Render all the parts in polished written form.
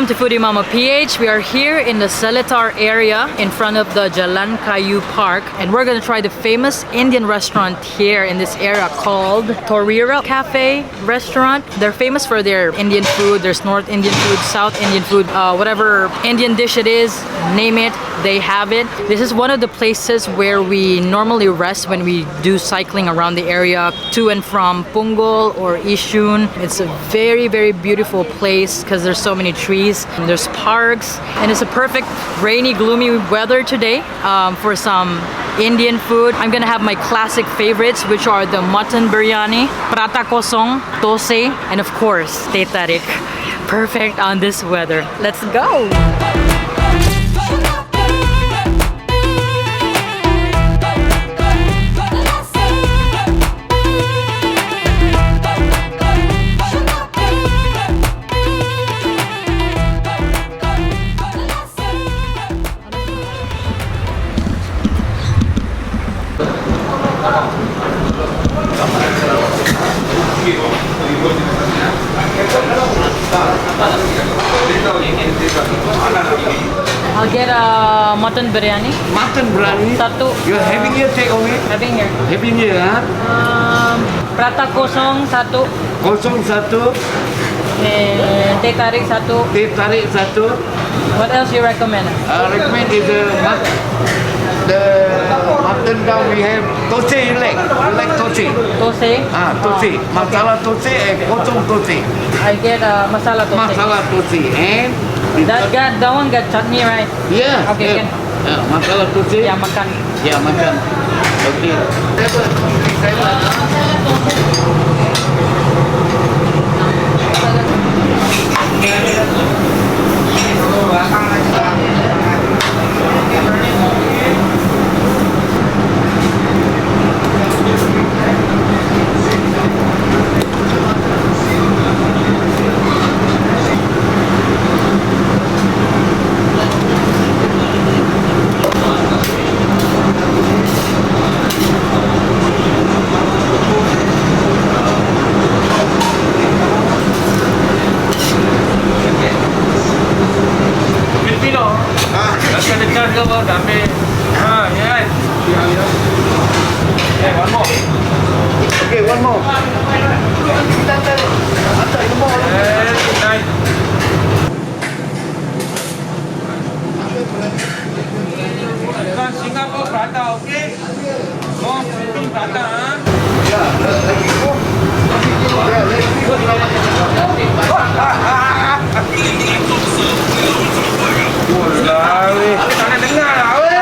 to Foodie Mama PH. We are here in the Seletar area in front of the Jalan Kayu Park, and we're gonna try the famous Indian restaurant here in this area called Thorirah Cafe Restaurant. They're famous for their Indian food. There's North Indian food, South Indian food, whatever Indian dish it is, name it, they have it. This is one of the places where we normally rest when we do cycling around the area to and from Punggol or Yishun. It's a very, very beautiful place because there's so many trees and there's parks, and it's a perfect rainy, gloomy weather today for some Indian food. I'm gonna have my classic favorites, which are the Mutton Biryani, Prata Kosong, Dosa, and of course, Teh Tarik. Perfect on this weather. Let's go! I'll get a mutton biryani. Mutton biryani. Satu. You're having here, take away? Having here. Having here, huh? Prata Kosong satu. Kosong satu. Teh Tarik satu. Teh Tarik satu. What else you recommend? Recommend is the mutton down we have Thosai. You like Thosai? Thosai. Thosai. Masala Thosai and Kosong Thosai. I get masala thosai. Masala Thosai and that one got chutney, right? yeah. Okay. Yeah. Masala Thosai. Yeah, makan. Yeah, makan. Okay. Okay, one more. Singapore Prata, okay? No Philippine Prata, huh? Yeah, let's go. Yeah, Tangan dengar lah, weh.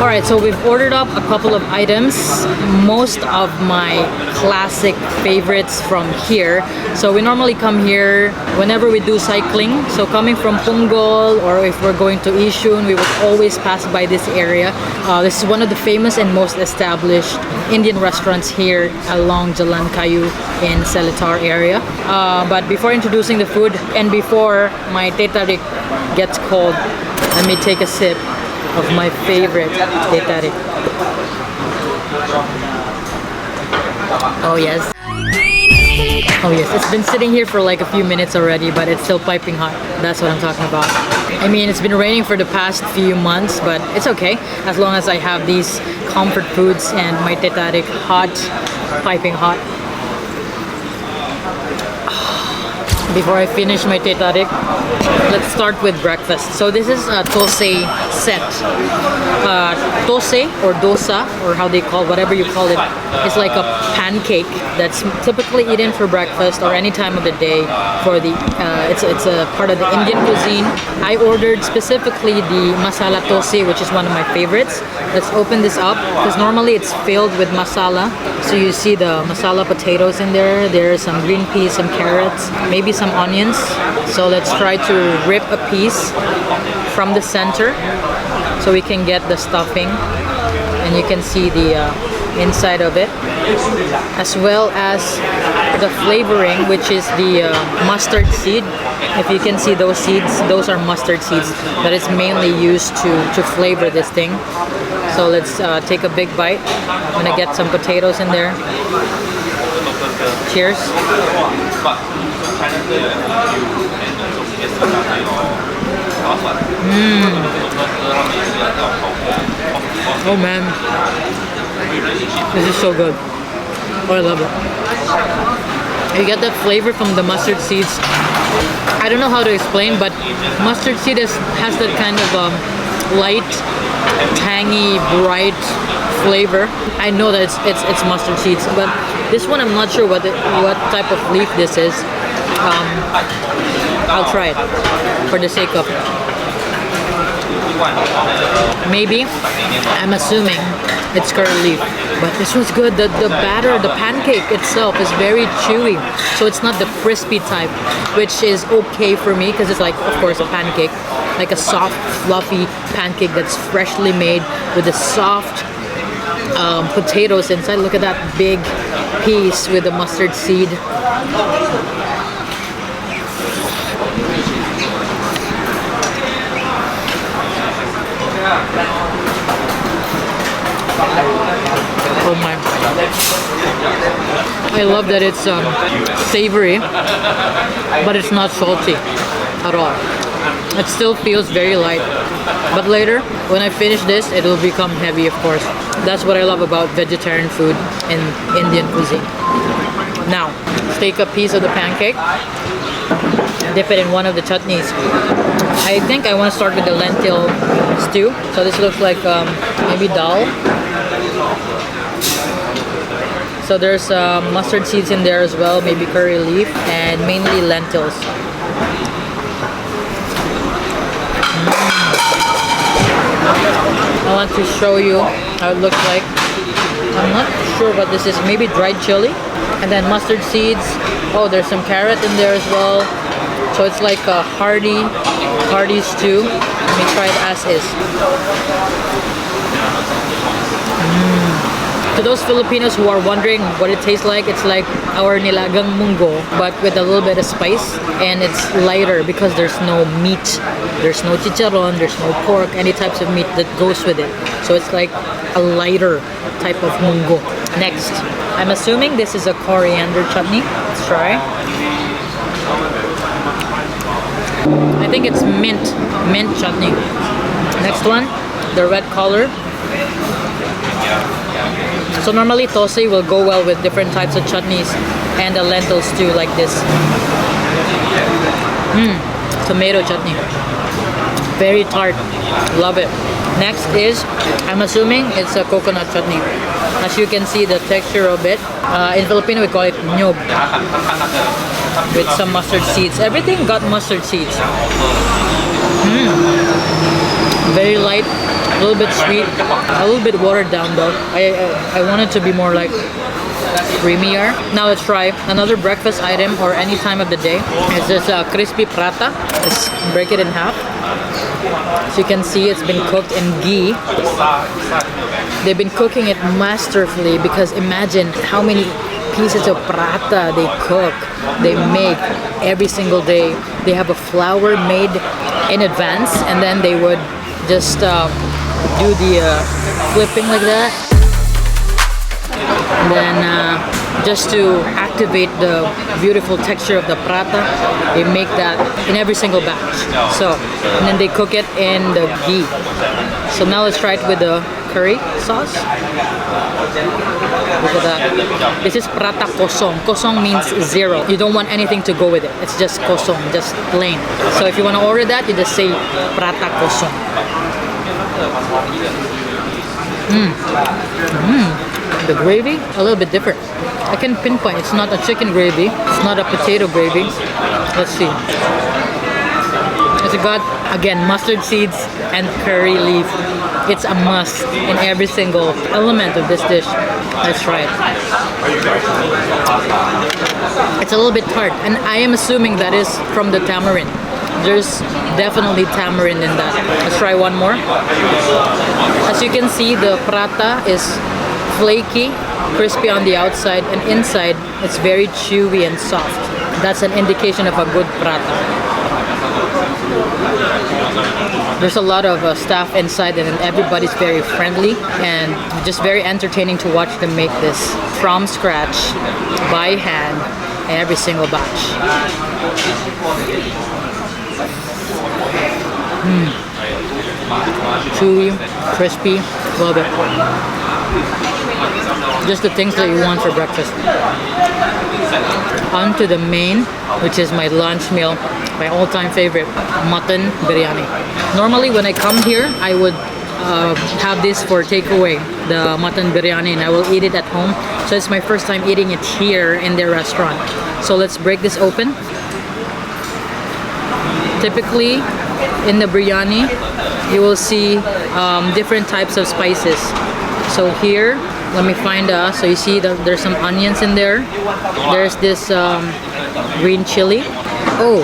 Alright, so we've ordered up a couple of items, most of my classic favorites from here. So we normally come here whenever we do cycling. So coming from Punggol, or if we're going to Yishun, we would always pass by this area. This is one of the famous and most established Indian restaurants here along Jalan Kayu in Seletar area. But before introducing the food and before my Teh Tarik gets cold, let me take a sip of my favorite Teh Tarik. Oh yes. Oh yes, it's been sitting here for like a few minutes already, but it's still piping hot. That's what I'm talking about. I mean, it's been raining for the past few months, but it's okay as long as I have these comfort foods and my Teh Tarik hot, piping hot. Before I finish my Teh Tarik, let's start with breakfast. So this is a Thosai set. Thosai or Dosa, or how they call, whatever you call it, is like a pancake that's typically eaten for breakfast or any time of the day. For the it's a part of the Indian cuisine. I ordered specifically the Masala Thosai, which is one of my favorites. Let's open this up because normally it's filled with masala. So you see the masala potatoes in there. There's some green peas, some carrots, maybe some onions. So let's try to rip a piece from the center so we can get the stuffing, and you can see the inside of it, as well as the flavoring, which is the mustard seed. If you can see those seeds, those are mustard seeds that is mainly used to flavor this thing. So let's take a big bite. I'm gonna get some potatoes in there. Cheers. Oh man, this is so good. Oh, I love it. You get that flavor from the mustard seeds. I don't know how to explain, but mustard seed has that kind of light, tangy, bright flavor. I know that it's mustard seeds, but this one I'm not sure what type of leaf this is. I'll try it for the sake of it. Maybe, I'm assuming it's curry leaf, but this was good. The batter, the pancake itself is very chewy, so it's not the crispy type, which is okay for me because it's like, of course, a pancake, like a soft, fluffy pancake that's freshly made with the soft potatoes inside. Look at that big piece with the mustard seed. Oh my. I love that it's savory, but it's not salty at all. It still feels very light. But later, when I finish this, it will become heavy, of course. That's what I love about vegetarian food in Indian cuisine. Now, let's take a piece of the pancake, dip it in one of the chutneys. I think I want to start with the lentil stew. So this looks like maybe dal. So there's mustard seeds in there as well, maybe curry leaf, and mainly lentils. I want to show you how it looks like. I'm not sure what this is, maybe dried chili, and then mustard seeds. Oh, there's some carrot in there as well. So it's like a hearty stew. Let me try it as is. To those Filipinos who are wondering what it tastes like, it's like our nilagang munggo, but with a little bit of spice, and it's lighter because there's no meat, there's no chicharon, there's no pork, any types of meat that goes with it. So it's like a lighter type of munggo. Next, I'm assuming this is a coriander chutney. Let's try. I think it's mint chutney. Next one, the red color. So normally thosai will go well with different types of chutneys and a lentil stew like this. Tomato chutney. Very tart. Love it. Next is, I'm assuming it's a coconut chutney. As you can see the texture of it. In Filipino we call it nyob. With some mustard seeds. Everything got mustard seeds. Very light, a little bit sweet, a little bit watered down though. I want it to be more like creamier. Now let's try another breakfast item or any time of the day. It's this crispy prata. Let's break it in half. So you can see it's been cooked in ghee. They've been cooking it masterfully because imagine how many pieces of prata they cook, they make every single day. They have a flour made in advance and then they would just do the flipping like that, and then just to activate the beautiful texture of the prata, they make that in every single batch. So, and then they cook it in the ghee. So now let's try it with the curry sauce. Look at that. This is Prata Kosong. Kosong means zero. You don't want anything to go with it. It's just kosong, just plain. So if you want to order that, you just say Prata Kosong. The gravy, a little bit different. I can pinpoint, it's not a chicken gravy. It's not a potato gravy. Let's see. It's got, again, mustard seeds and curry leaf. It's a must in every single element of this dish. Let's try it. It's a little bit tart, and I am assuming that is from the tamarind. There's definitely tamarind in that. Let's try one more. As you can see, the prata is flaky, crispy on the outside, and inside it's very chewy and soft. That's an indication of a good prata. There's a lot of staff inside and everybody's very friendly and just very entertaining to watch them make this from scratch, by hand, every single batch. Chewy, crispy, love it. Just the things that you want for breakfast. On to the main, which is my lunch meal, my all-time favorite, Mutton Biryani. Normally when I come here, I would have this for takeaway, the Mutton Biryani, and I will eat it at home. So it's my first time eating it here in their restaurant. So let's break this open. Typically, in the biryani, you will see different types of spices. So here, let me find so you see that there's some onions in there. There's this green chili. Oh,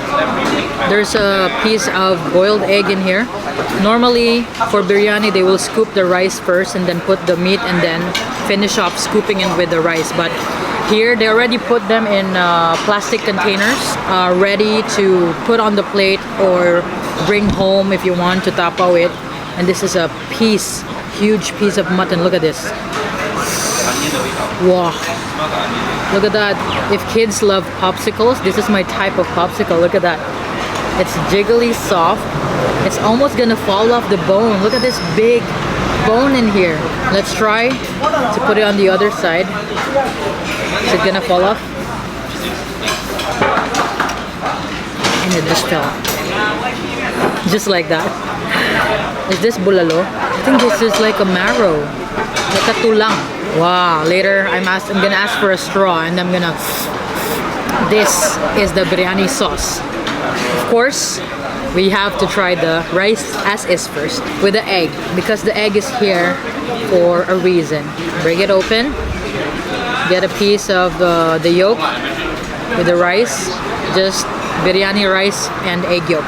there's a piece of boiled egg in here. Normally, for biryani, they will scoop the rice first and then put the meat and then finish off scooping it with the rice. But here, they already put them in plastic containers, ready to put on the plate or bring home if you want to tapaw it. And this is a piece, huge piece of mutton. Look at this. Wow. Look at that. If kids love popsicles, this is my type of popsicle. Look at that. It's jiggly soft. It's almost gonna fall off the bone. Look at this big bone in here. Let's try to put it on the other side. Is it gonna fall off? And it just fell. Just like that. Is this bulalo? I think this is like a marrow. Like a tulang. Wow. Later I'm gonna ask for a straw and I'm gonna... This is the biryani sauce. Of course, we have to try the rice as is first with the egg, because the egg is here for a reason. Break it open. Get a piece of the yolk with the rice. Just biryani rice and egg yolk.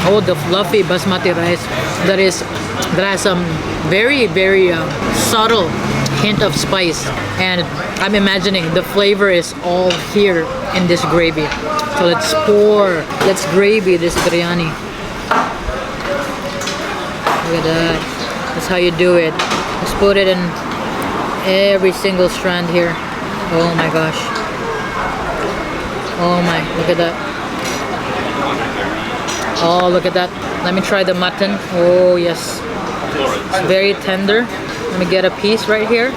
Oh, the fluffy basmati rice that has some very subtle hint of spice, and I'm imagining the flavor is all here in this gravy. So let's gravy this biryani. Look at that. That's how you do it. Just put it in every single strand here. Oh my gosh. Oh my, look at that. Oh, look at that. Let me try the mutton. Oh yes. It's very tender. Let me get a piece right here.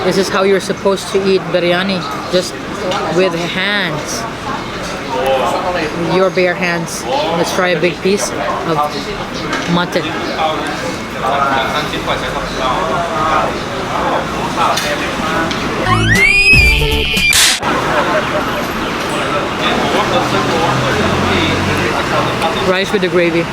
This is how you're supposed to eat biryani. Just with hands. With your bare hands. Let's try a big piece of mutton. Rice with the gravy.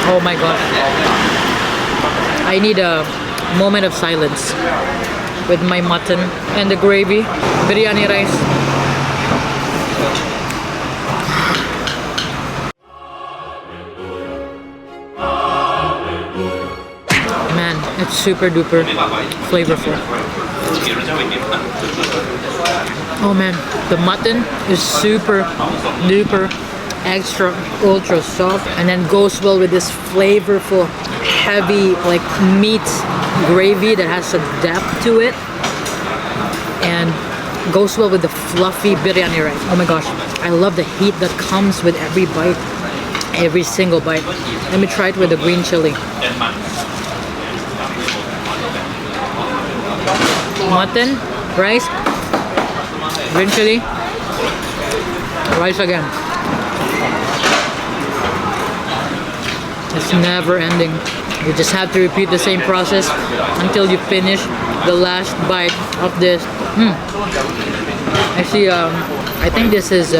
Oh my god. I need a moment of silence with my mutton and the gravy. Biryani rice. Man, it's super duper flavorful. Oh man, the mutton is super duper extra ultra soft and then goes well with this flavorful heavy like meat gravy that has a depth to it and goes well with the fluffy biryani rice. Oh my gosh, I love the heat that comes with every bite, every single bite. Let me try it with the green chili. Mutton, rice, green chili, rice again. It's never ending. You just have to repeat the same process until you finish the last bite of this. Actually, I think this is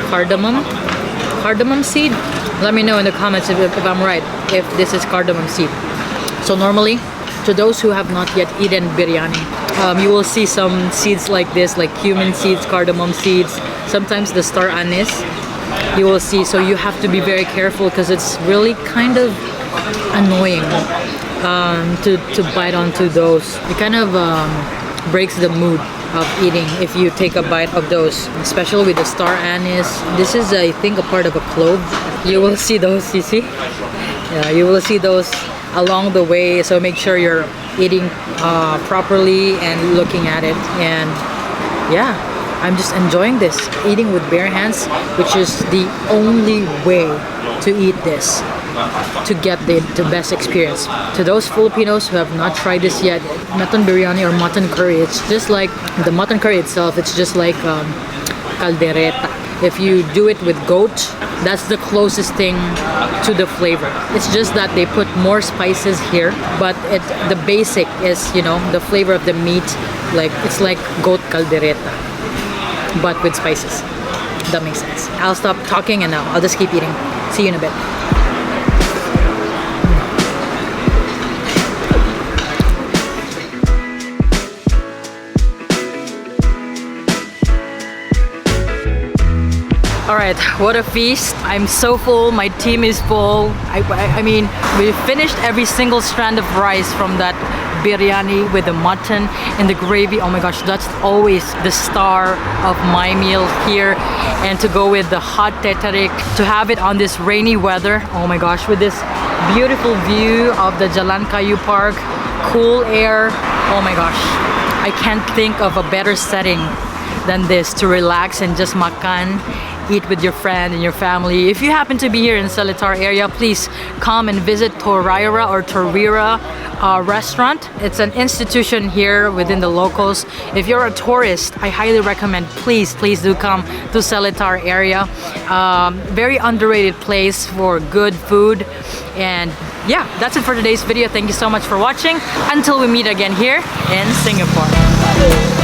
cardamom seed. Let me know in the comments if I'm right, if this is cardamom seed. So normally, To those who have not yet eaten biryani, you will see some seeds like this, like cumin seeds, cardamom seeds, sometimes the star anise. You will see, so you have to be very careful because it's really kind of annoying to bite onto those. It kind of breaks the mood of eating if you take a bite of those, especially with the star anise. This is, I think, a part of a clove. You will see those, you see? Yeah, you will see those along the way, so make sure you're eating properly and looking at it. And yeah, I'm just enjoying this, eating with bare hands, which is the only way to eat this, to get the best experience. To those Filipinos who have not tried this yet, mutton biryani or mutton curry, it's just like the mutton curry itself, it's just like caldereta. If you do it with goat, that's the closest thing to the flavor. It's just that they put more spices here, but the basic is, you know, the flavor of the meat, like it's like goat caldereta, but with spices. That makes sense. I'll stop talking and now I'll just keep eating. See you in a bit. Alright, what a feast. I'm so full, my team is full. I mean, we finished every single strand of rice from that biryani with the mutton and the gravy. Oh my gosh, that's always the star of my meal here. And to go with the hot Teh Tarik, to have it on this rainy weather. Oh my gosh, with this beautiful view of the Jalan Kayu Park, cool air. Oh my gosh, I can't think of a better setting than this to relax and just makan, eat with your friend and your family. If you happen to be here in Seletar area, please come and visit Thorirah or Thohirah restaurant. It's an institution here within the locals. If you're a tourist, I highly recommend, please do come to Seletar area. Very underrated place for good food. And yeah, that's it for today's video. Thank you so much for watching. Until we meet again here in Singapore.